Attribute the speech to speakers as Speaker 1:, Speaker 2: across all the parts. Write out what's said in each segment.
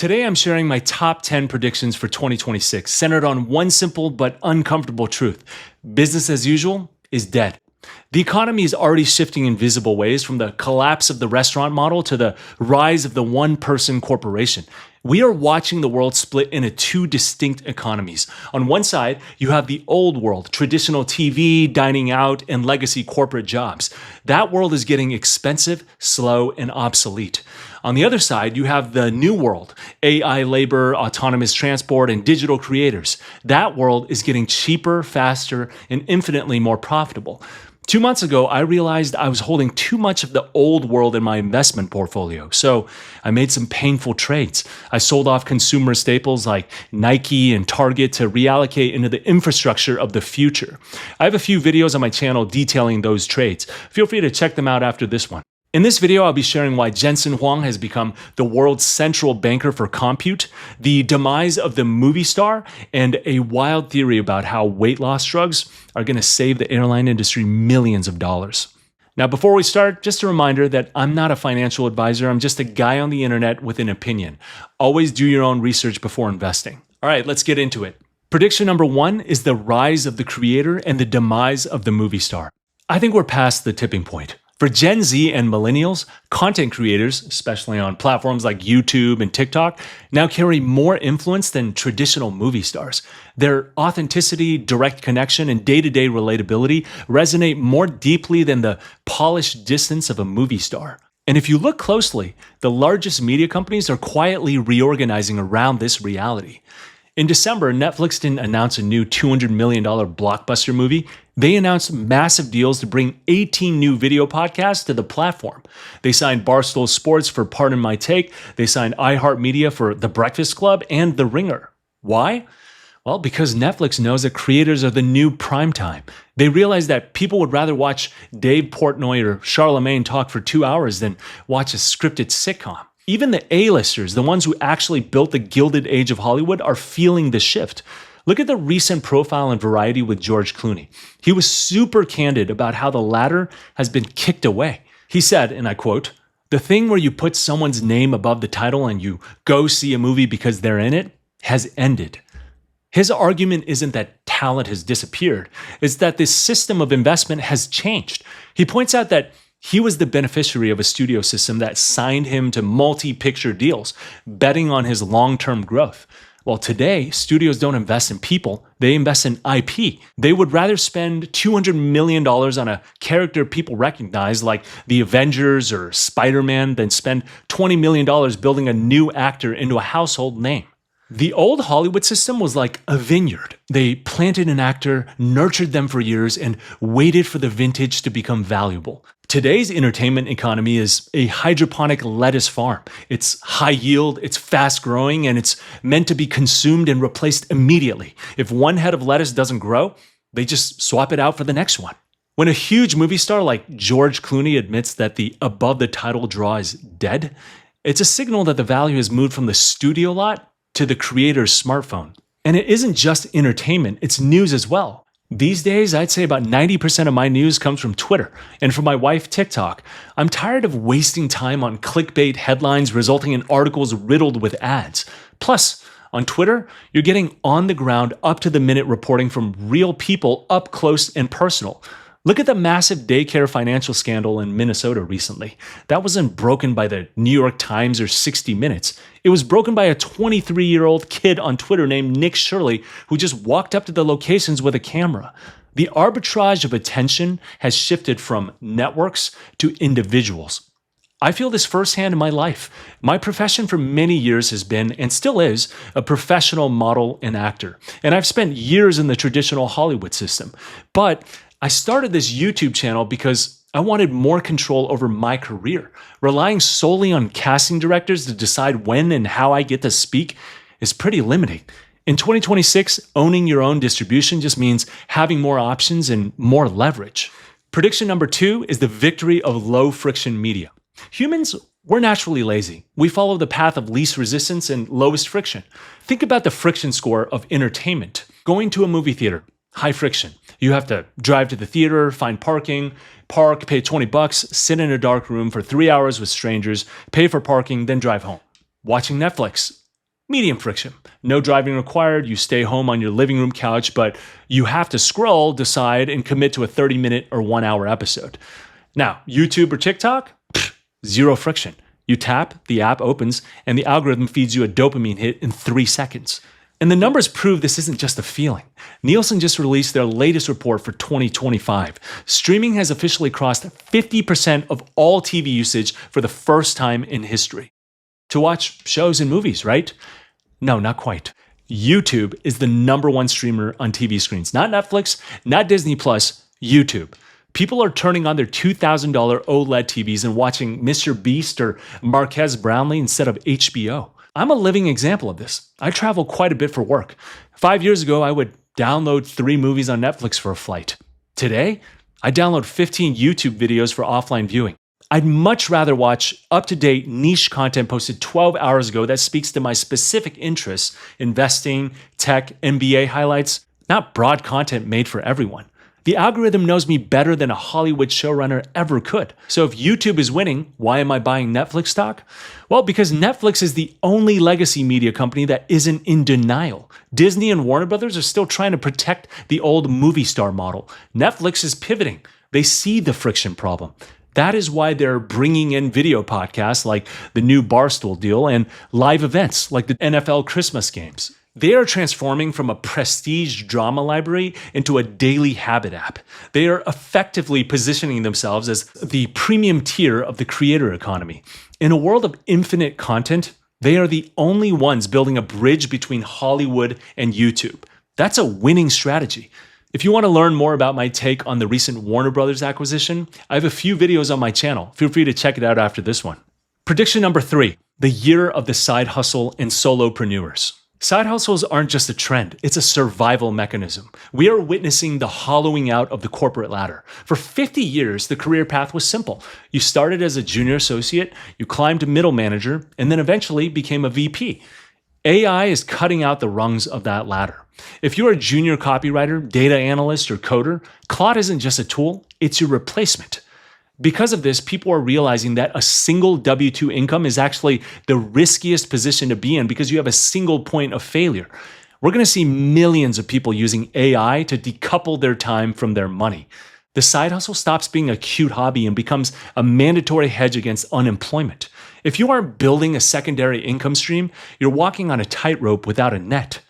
Speaker 1: Today, I'm sharing my top 10 predictions for 2026, centered on one simple but uncomfortable truth. Business as usual is dead. The economy is already shifting in visible ways, from the collapse of the restaurant model to the rise of the one-person corporation. We are watching the world split into two distinct economies. On one side, you have the old world, traditional TV, dining out, and legacy corporate jobs. That world is getting expensive, slow, and obsolete. On the other side, you have the new world, AI labor, autonomous transport, and digital creators. That world is getting cheaper, faster, and infinitely more profitable. 2 months ago, I realized I was holding too much of the old world in my investment portfolio, so I made some painful trades. I sold off consumer staples like Nike and Target to reallocate into the infrastructure of the future. I have a few videos on my channel detailing those trades. Feel free to check them out after this one. In this video, I'll be sharing why Jensen Huang has become the world's central banker for compute, the demise of the movie star, and a wild theory about how weight loss drugs are going to save the airline industry millions of dollars. Now, before we start, just a reminder that I'm not a financial advisor. I'm just a guy on the internet with an opinion. Always do your own research before investing. All right, let's get into it. Prediction number 1 is the rise of the creator and the demise of the movie star. I think we're past the tipping point. For Gen Z and millennials, content creators, especially on platforms like YouTube and TikTok, now carry more influence than traditional movie stars. Their authenticity, direct connection, and day-to-day relatability resonate more deeply than the polished distance of a movie star. And if you look closely, the largest media companies are quietly reorganizing around this reality. In December, Netflix didn't announce a new $200 million blockbuster movie. They announced massive deals to bring 18 new video podcasts to the platform. They signed Barstool Sports for Pardon My Take. They signed iHeartMedia for The Breakfast Club and The Ringer. Why? Well, because Netflix knows that creators are the new primetime. They realize that people would rather watch Dave Portnoy or Charlemagne talk for 2 hours than watch a scripted sitcom. Even the A-listers, the ones who actually built the Gilded Age of Hollywood, are feeling the shift. Look at the recent profile in Variety with George Clooney. He was super candid about how the latter has been kicked away. He said, and I quote, "The thing where you put someone's name above the title and you go see a movie because they're in it has ended." His argument isn't that talent has disappeared, it's that this system of investment has changed. He points out that he was the beneficiary of a studio system that signed him to multi-picture deals, betting on his long-term growth. Well, today, studios don't invest in people, they invest in IP. They would rather spend $200 million on a character people recognize, like the Avengers or Spider-Man, than spend $20 million building a new actor into a household name. The old Hollywood system was like a vineyard. They planted an actor, nurtured them for years, and waited for the vintage to become valuable. Today's entertainment economy is a hydroponic lettuce farm. It's high yield, it's fast growing, and it's meant to be consumed and replaced immediately. If one head of lettuce doesn't grow, they just swap it out for the next one. When a huge movie star like George Clooney admits that the above the title draw is dead, it's a signal that the value has moved from the studio lot to the creator's smartphone. And it isn't just entertainment, it's news as well. These days, I'd say about 90% of my news comes from Twitter, and from my wife, TikTok. I'm tired of wasting time on clickbait headlines resulting in articles riddled with ads. Plus, on Twitter, you're getting on-the-ground, up-to-the-minute reporting from real people up close and personal. Look at the massive daycare financial scandal in Minnesota recently. That wasn't broken by the New York Times or 60 Minutes. It was broken by a 23-year-old kid on Twitter named Nick Shirley who just walked up to the locations with a camera. The arbitrage of attention has shifted from networks to individuals. I feel this firsthand in my life. My profession for many years has been, and still is, a professional model and actor. And I've spent years in the traditional Hollywood system. But I started this YouTube channel because I wanted more control over my career. Relying solely on casting directors to decide when and how I get to speak is pretty limiting. In 2026, owning your own distribution just means having more options and more leverage. Prediction number 2 is the victory of low-friction media. Humans, we're naturally lazy. We follow the path of least resistance and lowest friction. Think about the friction score of entertainment. Going to a movie theater, high friction. You have to drive to the theater, find parking, park, pay $20, sit in a dark room for 3 hours with strangers, pay for parking, then drive home. Watching Netflix, Medium friction. No driving required. You stay home on your living room couch, but you have to scroll, decide, and commit to a 30-minute or 1-hour episode. Now, YouTube or TikTok? Zero friction. You tap, the app opens, and the algorithm feeds you a dopamine hit in 3 seconds. And the numbers prove this isn't just a feeling. Nielsen just released their latest report for 2025. Streaming has officially crossed 50% of all TV usage for the first time in history. To watch shows and movies, right? No, not quite. YouTube is the #1 streamer on TV screens. Not Netflix, not Disney+, YouTube. People are turning on their $2,000 OLED TVs and watching Mr. Beast or Marquez Brownlee instead of HBO. I'm a living example of this. I travel quite a bit for work. 5 years ago, I would download 3 movies on Netflix for a flight. Today, I download 15 YouTube videos for offline viewing. I'd much rather watch up-to-date niche content posted 12 hours ago that speaks to my specific interests, investing, tech, MBA highlights, not broad content made for everyone. The algorithm knows me better than a Hollywood showrunner ever could. So if YouTube is winning, why am I buying Netflix stock? Well, because Netflix is the only legacy media company that isn't in denial. Disney and Warner Brothers are still trying to protect the old movie star model. Netflix is pivoting. They see the friction problem. That is why they're bringing in video podcasts like the new Barstool deal and live events like the NFL Christmas games. They are transforming from a prestige drama library into a daily habit app. They are effectively positioning themselves as the premium tier of the creator economy. In a world of infinite content, they are the only ones building a bridge between Hollywood and YouTube. That's a winning strategy. If you want to learn more about my take on the recent Warner Brothers acquisition, I have a few videos on my channel. Feel free to check it out after this one. Prediction number 3, the year of the side hustle and solopreneurs. Side hustles aren't just a trend, it's a survival mechanism. We are witnessing the hollowing out of the corporate ladder. For 50 years, the career path was simple. You started as a junior associate, you climbed to middle manager, and then eventually became a VP. AI is cutting out the rungs of that ladder. If you're a junior copywriter, data analyst, or coder, Claude isn't just a tool, it's your replacement. Because of this, people are realizing that a single W-2 income is actually the riskiest position to be in because you have a single point of failure. We're going to see millions of people using AI to decouple their time from their money. The side hustle stops being a cute hobby and becomes a mandatory hedge against unemployment. If you aren't building a secondary income stream, you're walking on a tightrope without a net.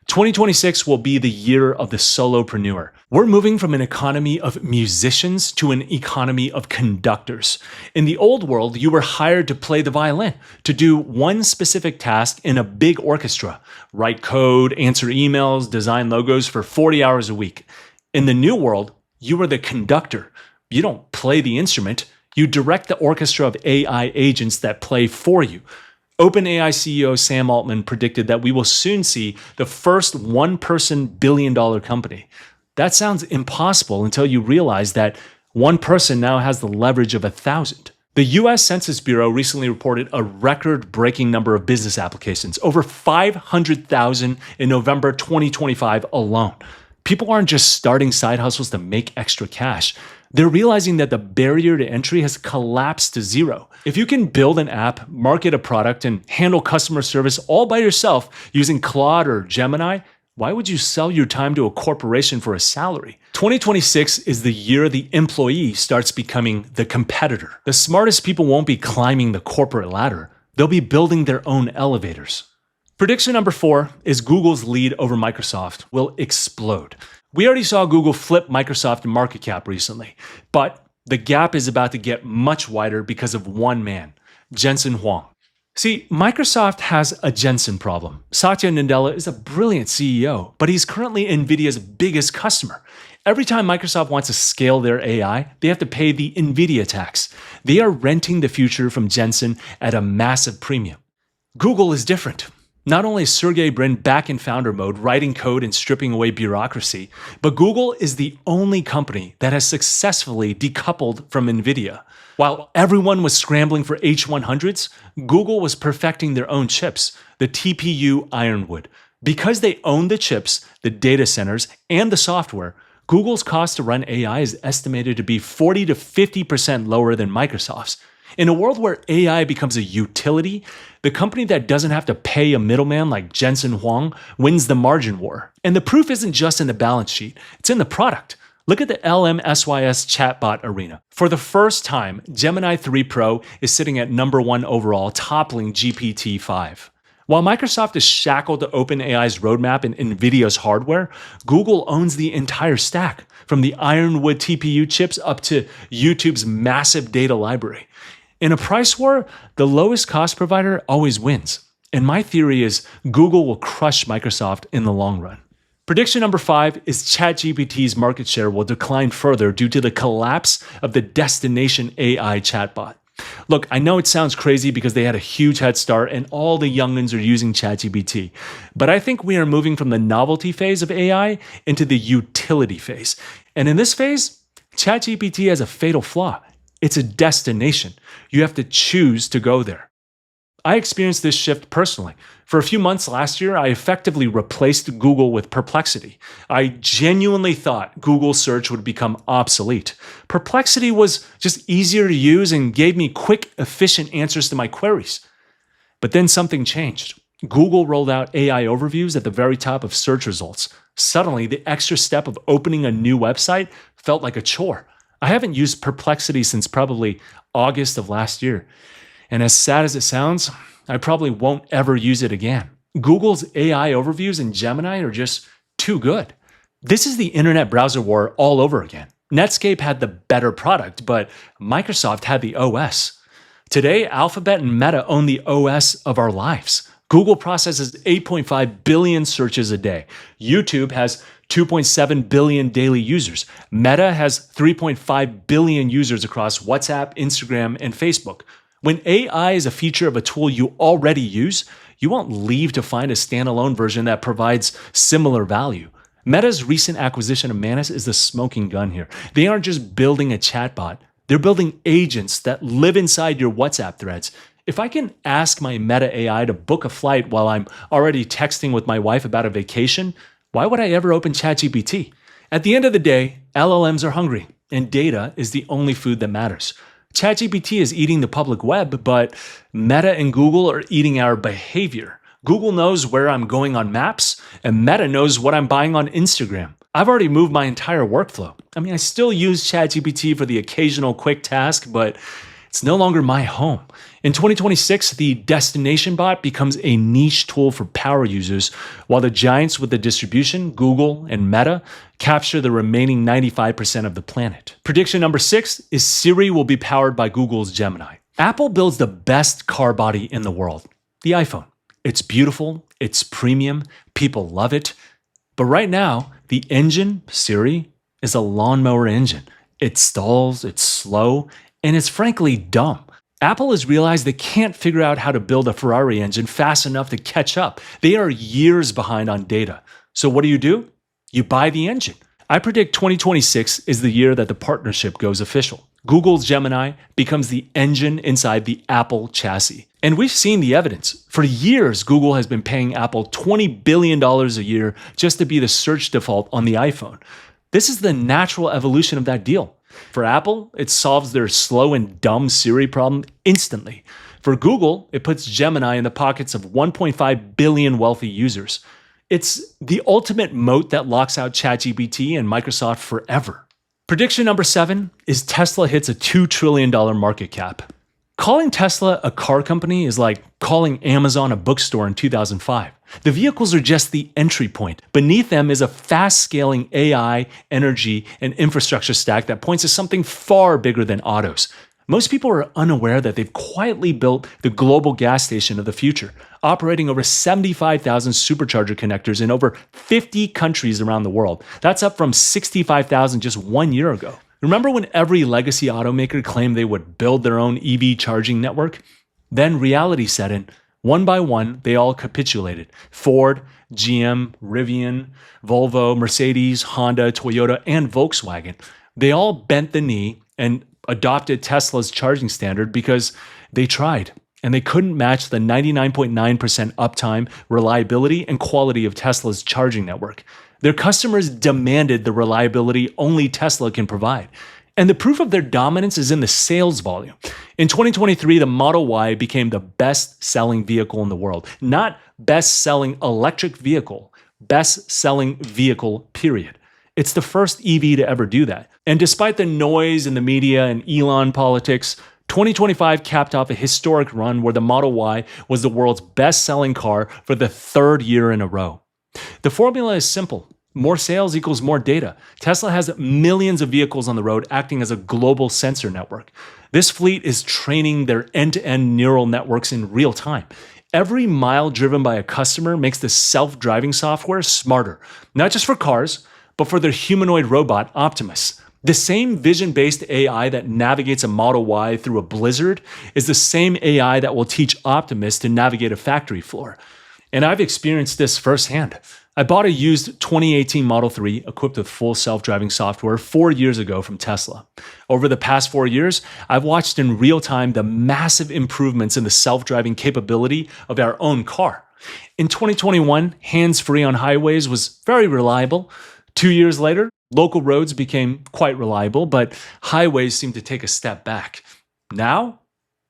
Speaker 1: 2026 will be the year of the solopreneur. We're moving from an economy of musicians to an economy of conductors. In the old world, you were hired to play the violin, to do one specific task in a big orchestra, write code, answer emails, design logos for 40 hours a week. In the new world, you are the conductor. You don't play the instrument. You direct the orchestra of AI agents that play for you. OpenAI CEO Sam Altman predicted that we will soon see the first one-person billion-dollar company. That sounds impossible until you realize that one person now has the leverage of 1,000. The US Census Bureau recently reported a record-breaking number of business applications, over 500,000 in November 2025 alone. People aren't just starting side hustles to make extra cash. They're realizing that the barrier to entry has collapsed to zero. If you can build an app, market a product, and handle customer service all by yourself using Claude or Gemini, why would you sell your time to a corporation for a salary? 2026 is the year the employee starts becoming the competitor. The smartest people won't be climbing the corporate ladder. They'll be building their own elevators. Prediction number 4 is Google's lead over Microsoft will explode. We already saw Google flip Microsoft market cap recently, but the gap is about to get much wider because of one man, Jensen Huang. See, Microsoft has a Jensen problem. Satya Nadella is a brilliant CEO, but he's currently NVIDIA's biggest customer. Every time Microsoft wants to scale their AI, they have to pay the NVIDIA tax. They are renting the future from Jensen at a massive premium. Google is different. Not only is Sergey Brin back in founder mode, writing code and stripping away bureaucracy, but Google is the only company that has successfully decoupled from NVIDIA. While everyone was scrambling for H100s, Google was perfecting their own chips, the TPU Ironwood. Because they own the chips, the data centers, and the software, Google's cost to run AI is estimated to be 40 to 50% lower than Microsoft's. In a world where AI becomes a utility, the company that doesn't have to pay a middleman like Jensen Huang wins the margin war. And the proof isn't just in the balance sheet, it's in the product. Look at the LMSYS chatbot arena. For the first time, Gemini 3 Pro is sitting at number 1 overall, toppling GPT-5. While Microsoft is shackled to OpenAI's roadmap and NVIDIA's hardware, Google owns the entire stack, from the Ironwood TPU chips up to YouTube's massive data library. In a price war, the lowest cost provider always wins. And my theory is Google will crush Microsoft in the long run. Prediction number 5 is ChatGPT's market share will decline further due to the collapse of the destination AI chatbot. Look, I know it sounds crazy because they had a huge head start and all the youngins are using ChatGPT, but I think we are moving from the novelty phase of AI into the utility phase. And in this phase, ChatGPT has a fatal flaw. It's a destination. You have to choose to go there. I experienced this shift personally. For a few months last year, I effectively replaced Google with Perplexity. I genuinely thought Google search would become obsolete. Perplexity was just easier to use and gave me quick, efficient answers to my queries. But then something changed. Google rolled out AI overviews at the very top of search results. Suddenly, the extra step of opening a new website felt like a chore. I haven't used Perplexity since probably August of last year. And as sad as it sounds, I probably won't ever use it again. Google's AI overviews in Gemini are just too good. This is the internet browser war all over again. Netscape had the better product, but Microsoft had the OS. Today, Alphabet and Meta own the OS of our lives. Google processes 8.5 billion searches a day. YouTube has 2.7 billion daily users. Meta has 3.5 billion users across WhatsApp, Instagram, and Facebook. When AI is a feature of a tool you already use, you won't leave to find a standalone version that provides similar value. Meta's recent acquisition of Manus is the smoking gun here. They aren't just building a chatbot, they're building agents that live inside your WhatsApp threads. If I can ask my Meta AI to book a flight while I'm already texting with my wife about a vacation, why would I ever open ChatGPT? At the end of the day, LLMs are hungry, and data is the only food that matters. ChatGPT is eating the public web, but Meta and Google are eating our behavior. Google knows where I'm going on Maps, and Meta knows what I'm buying on Instagram. I've already moved my entire workflow. I still use ChatGPT for the occasional quick task, but it's no longer my home. In 2026, the destination bot becomes a niche tool for power users, while the giants with the distribution, Google and Meta, capture the remaining 95% of the planet. Prediction number 6 is Siri will be powered by Google's Gemini. Apple builds the best car body in the world, the iPhone. It's beautiful, it's premium, people love it. But right now, the engine, Siri, is a lawnmower engine. It stalls, it's slow, and it's frankly dumb. Apple has realized they can't figure out how to build a Ferrari engine fast enough to catch up. They are years behind on data. So what do? You buy the engine. I predict 2026 is the year that the partnership goes official. Google's Gemini becomes the engine inside the Apple chassis. And we've seen the evidence. For years, Google has been paying Apple $20 billion a year just to be the search default on the iPhone. This is the natural evolution of that deal. For Apple, it solves their slow and dumb Siri problem instantly. For Google, it puts Gemini in the pockets of 1.5 billion wealthy users. It's the ultimate moat that locks out ChatGPT and Microsoft forever. Prediction number 7 is Tesla hits a $2 trillion market cap. Calling Tesla a car company is like calling Amazon a bookstore in 2005. The vehicles are just the entry point. Beneath them is a fast-scaling AI, energy, and infrastructure stack that points to something far bigger than autos. Most people are unaware that they've quietly built the global gas station of the future, operating over 75,000 supercharger connectors in over 50 countries around the world. That's up from 65,000 just 1 year ago. Remember when every legacy automaker claimed they would build their own EV charging network? Then reality set in. One by one, they all capitulated. Ford, GM, Rivian, Volvo, Mercedes, Honda, Toyota, and Volkswagen. They all bent the knee and adopted Tesla's charging standard because they tried, and they couldn't match the 99.9% uptime, reliability, and quality of Tesla's charging network. Their customers demanded the reliability only Tesla can provide. And the proof of their dominance is in the sales volume. In 2023, the Model Y became the best-selling vehicle in the world. Not best-selling electric vehicle, best-selling vehicle, period. It's the first EV to ever do that. And despite the noise in the media and Elon politics, 2025 capped off a historic run where the Model Y was the world's best-selling car for the third year in a row. The formula is simple. More sales equals more data. Tesla has millions of vehicles on the road acting as a global sensor network. This fleet is training their end-to-end neural networks in real time. Every mile driven by a customer makes the self-driving software smarter, not just for cars, but for their humanoid robot, Optimus. The same vision-based AI that navigates a Model Y through a blizzard is the same AI that will teach Optimus to navigate a factory floor. And I've experienced this firsthand. I bought a used 2018 Model 3 equipped with full self-driving software 4 years ago from Tesla. Over the past 4 years, I've watched in real time the massive improvements in the self-driving capability of our own car. In 2021, hands-free on highways was very reliable. 2 years later, local roads became quite reliable, but highways seemed to take a step back. Now,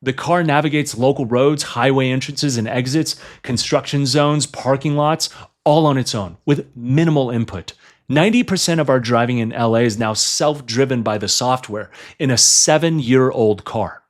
Speaker 1: the car navigates local roads, highway entrances and exits, construction zones, parking lots, all on its own, with minimal input. 90% of our driving in LA is now self-driven by the software in a 7-year-old car.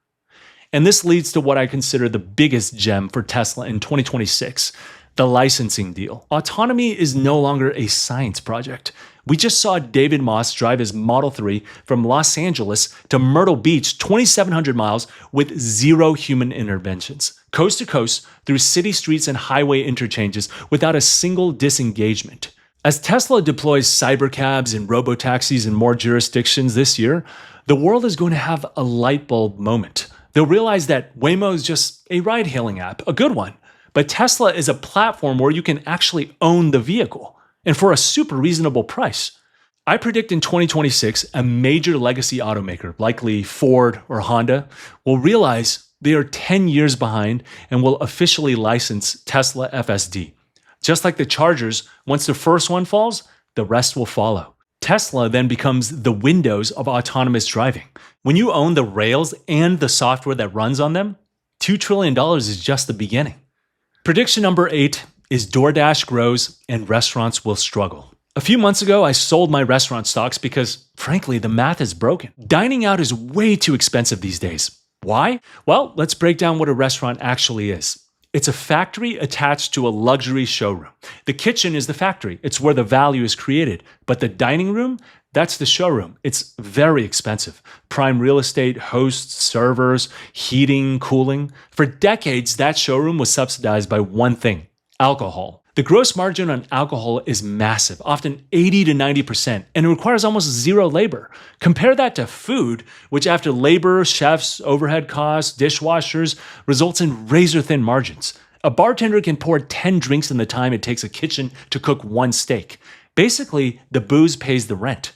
Speaker 1: And this leads to what I consider the biggest gem for Tesla in 2026, the licensing deal. Autonomy is no longer a science project. We just saw David Moss drive his Model 3 from Los Angeles to Myrtle Beach, 2,700 miles with zero human interventions, coast to coast through city streets and highway interchanges without a single disengagement. As Tesla deploys cybercabs and robotaxis in more jurisdictions this year, the world is going to have a light bulb moment. They'll realize that Waymo is just a ride-hailing app, a good one, but Tesla is a platform where you can actually own the vehicle, and for a super reasonable price. I predict in 2026, a major legacy automaker, likely Ford or Honda, will realize they are 10 years behind and will officially license Tesla FSD. Just like the Chargers, once the first one falls, the rest will follow. Tesla then becomes the Windows of autonomous driving. When you own the rails and the software that runs on them, $2 trillion is just the beginning. Prediction number 8 is DoorDash grows and restaurants will struggle. A few months ago, I sold my restaurant stocks because, frankly, the math is broken. Dining out is way too expensive these days. Why? Well, let's break down what a restaurant actually is. It's a factory attached to a luxury showroom. The kitchen is the factory. It's where the value is created. But the dining room, that's the showroom. It's very expensive. Prime real estate, hosts, servers, heating, cooling. For decades, that showroom was subsidized by one thing: alcohol. The gross margin on alcohol is massive, often 80 to 90%, and it requires almost zero labor. Compare that to food, which after labor, chefs, overhead costs, dishwashers, results in razor-thin margins. A bartender can pour 10 drinks in the time it takes a kitchen to cook one steak. Basically, the booze pays the rent.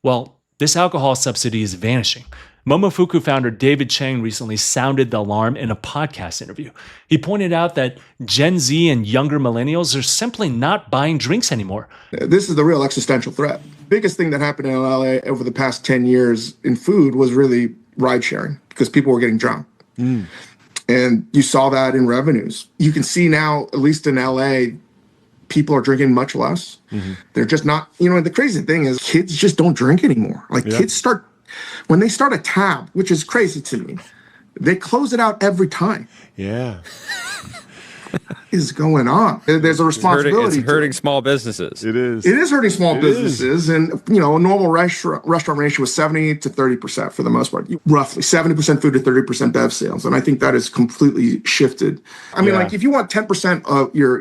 Speaker 1: Well, this alcohol subsidy is vanishing. Momofuku founder David Chang recently sounded the alarm in a podcast interview. He pointed out that Gen Z and younger millennials are simply not buying drinks anymore.
Speaker 2: This is the real existential threat. Biggest thing that happened in LA over the past 10 years in food was really ride sharing because people were getting drunk. And you saw that in revenues. You can see now, at least in LA, people are drinking much less. They're just not, the crazy thing is kids just don't drink anymore. Kids when they start a tab, which is crazy to me, they close it out every time.
Speaker 3: Yeah.
Speaker 2: What is going on? There's a responsibility.
Speaker 4: It's hurting small businesses.
Speaker 3: It is.
Speaker 2: It is hurting small businesses. And, a normal restaurant ratio is 70 to 30% for the most part. Roughly 70% food to 30% bev sales. And I think that has completely shifted. I mean, if you want 10% of your,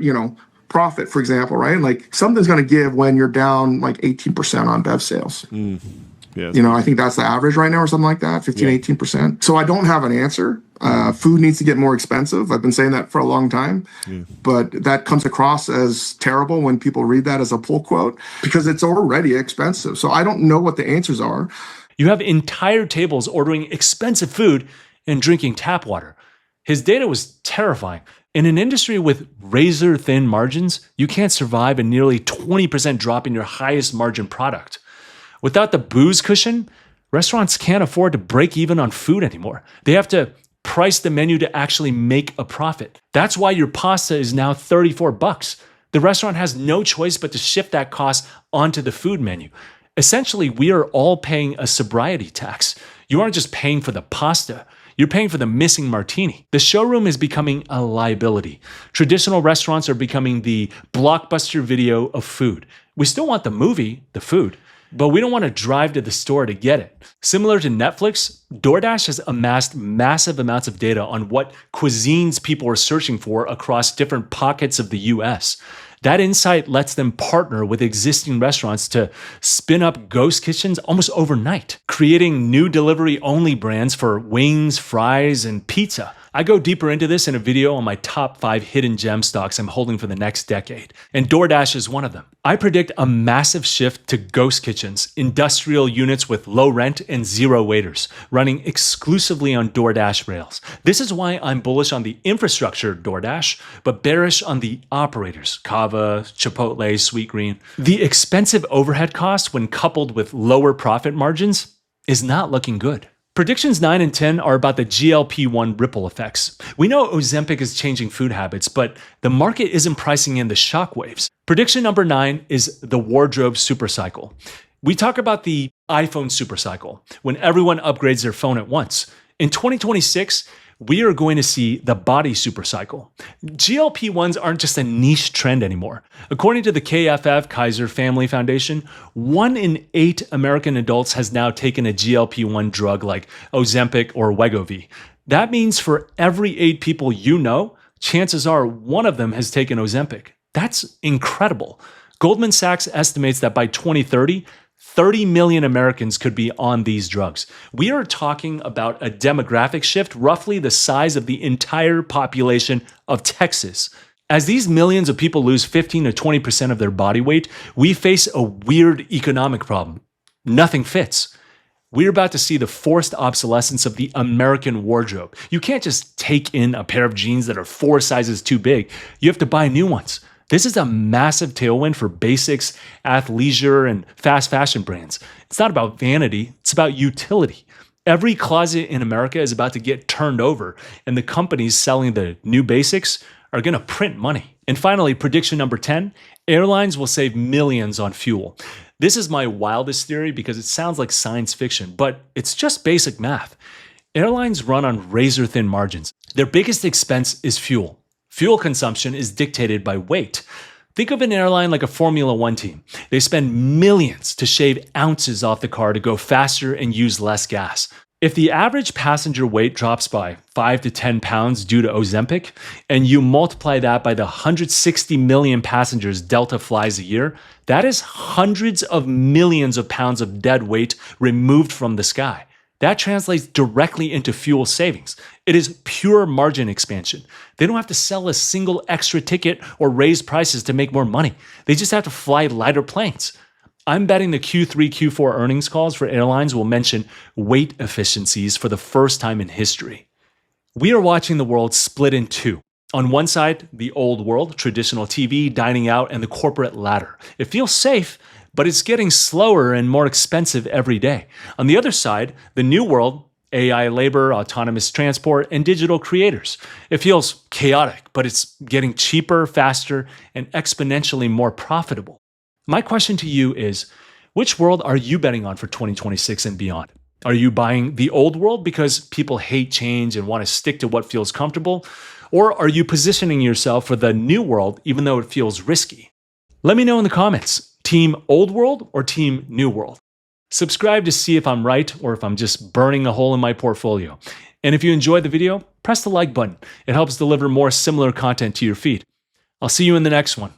Speaker 2: profit, for example, right? Something's going to give when you're down 18% on bev sales.
Speaker 3: Yes.
Speaker 2: I think that's the average right now or something like that, 15, 18%. So I don't have an answer. Food needs to get more expensive. I've been saying that for a long time, but that comes across as terrible when people read that as a pull quote because it's already expensive. So I don't know what the answers are.
Speaker 1: You have entire tables ordering expensive food and drinking tap water. His data was terrifying. In an industry with razor-thin margins, you can't survive a nearly 20% drop in your highest margin product. Without the booze cushion, Restaurants can't afford to break even on food anymore. They have to price the menu to actually make a profit. That's why your pasta is now $34. The restaurant has no choice but to shift that cost onto the food menu. Essentially, we are all paying a sobriety tax. You aren't just paying for the pasta, you're paying for the missing martini. The showroom is becoming a liability. Traditional restaurants are becoming the Blockbuster video of food. We still want the movie, the food, but we don't want to drive to the store to get it. Similar to Netflix, DoorDash has amassed massive amounts of data on what cuisines people are searching for across different pockets of the US. That insight lets them partner with existing restaurants to spin up ghost kitchens almost overnight, creating new delivery-only brands for wings, fries, and pizza. I go deeper into this in a video on my top 5 hidden gem stocks I'm holding for the next decade, and DoorDash is one of them. I predict a massive shift to ghost kitchens, industrial units with low rent and zero waiters, running exclusively on DoorDash rails. This is why I'm bullish on the infrastructure DoorDash, but bearish on the operators, Kava, Chipotle, Sweetgreen. The expensive overhead cost when coupled with lower profit margins is not looking good. Predictions 9 and 10 are about the GLP-1 ripple effects. We know Ozempic is changing food habits, but the market isn't pricing in the shockwaves. Prediction number 9 is the wardrobe supercycle. We talk about the iPhone supercycle, when everyone upgrades their phone at once. In 2026, we are going to see the body supercycle. GLP-1s aren't just a niche trend anymore. According to the KFF Kaiser Family Foundation, 1 in 8 American adults has now taken a GLP-1 drug like Ozempic or Wegovy. That means for every 8 people you know, chances are one of them has taken Ozempic. That's incredible. Goldman Sachs estimates that by 2030, 30 million Americans could be on these drugs. We are talking about a demographic shift roughly the size of the entire population of Texas. As these millions of people lose 15 to 20% of their body weight, we face a weird economic problem. Nothing fits. We're about to see the forced obsolescence of the American wardrobe. You can't just take in a pair of jeans that are 4 sizes too big. You have to buy new ones. This is a massive tailwind for basics, athleisure, and fast fashion brands. It's not about vanity, it's about utility. Every closet in America is about to get turned over, and the companies selling the new basics are going to print money. And finally, prediction number 10, airlines will save millions on fuel. This is my wildest theory because it sounds like science fiction, but it's just basic math. Airlines run on razor-thin margins. Their biggest expense is fuel. Fuel consumption is dictated by weight. Think of an airline like a Formula One team. They spend millions to shave ounces off the car to go faster and use less gas. If the average passenger weight drops by 5 to 10 pounds due to Ozempic, and you multiply that by the 160 million passengers Delta flies a year, that is hundreds of millions of pounds of dead weight removed from the sky. That translates directly into fuel savings. It is pure margin expansion. They don't have to sell a single extra ticket or raise prices to make more money. They just have to fly lighter planes. I'm betting the Q3, Q4 earnings calls for airlines will mention weight efficiencies for the first time in history. We are watching the world split in two. On one side, the old world, traditional TV, dining out, and the corporate ladder. It feels safe, but it's getting slower and more expensive every day. On the other side, the new world, AI labor, autonomous transport, and digital creators. It feels chaotic, but it's getting cheaper, faster, and exponentially more profitable. My question to you is, which world are you betting on for 2026 and beyond? Are you buying the old world because people hate change and want to stick to what feels comfortable? Or are you positioning yourself for the new world even though it feels risky? Let me know in the comments. Team old world or team new world? Subscribe to see if I'm right or if I'm just burning a hole in my portfolio. And if you enjoyed the video, press the like button. It helps deliver more similar content to your feed. I'll see you in the next one.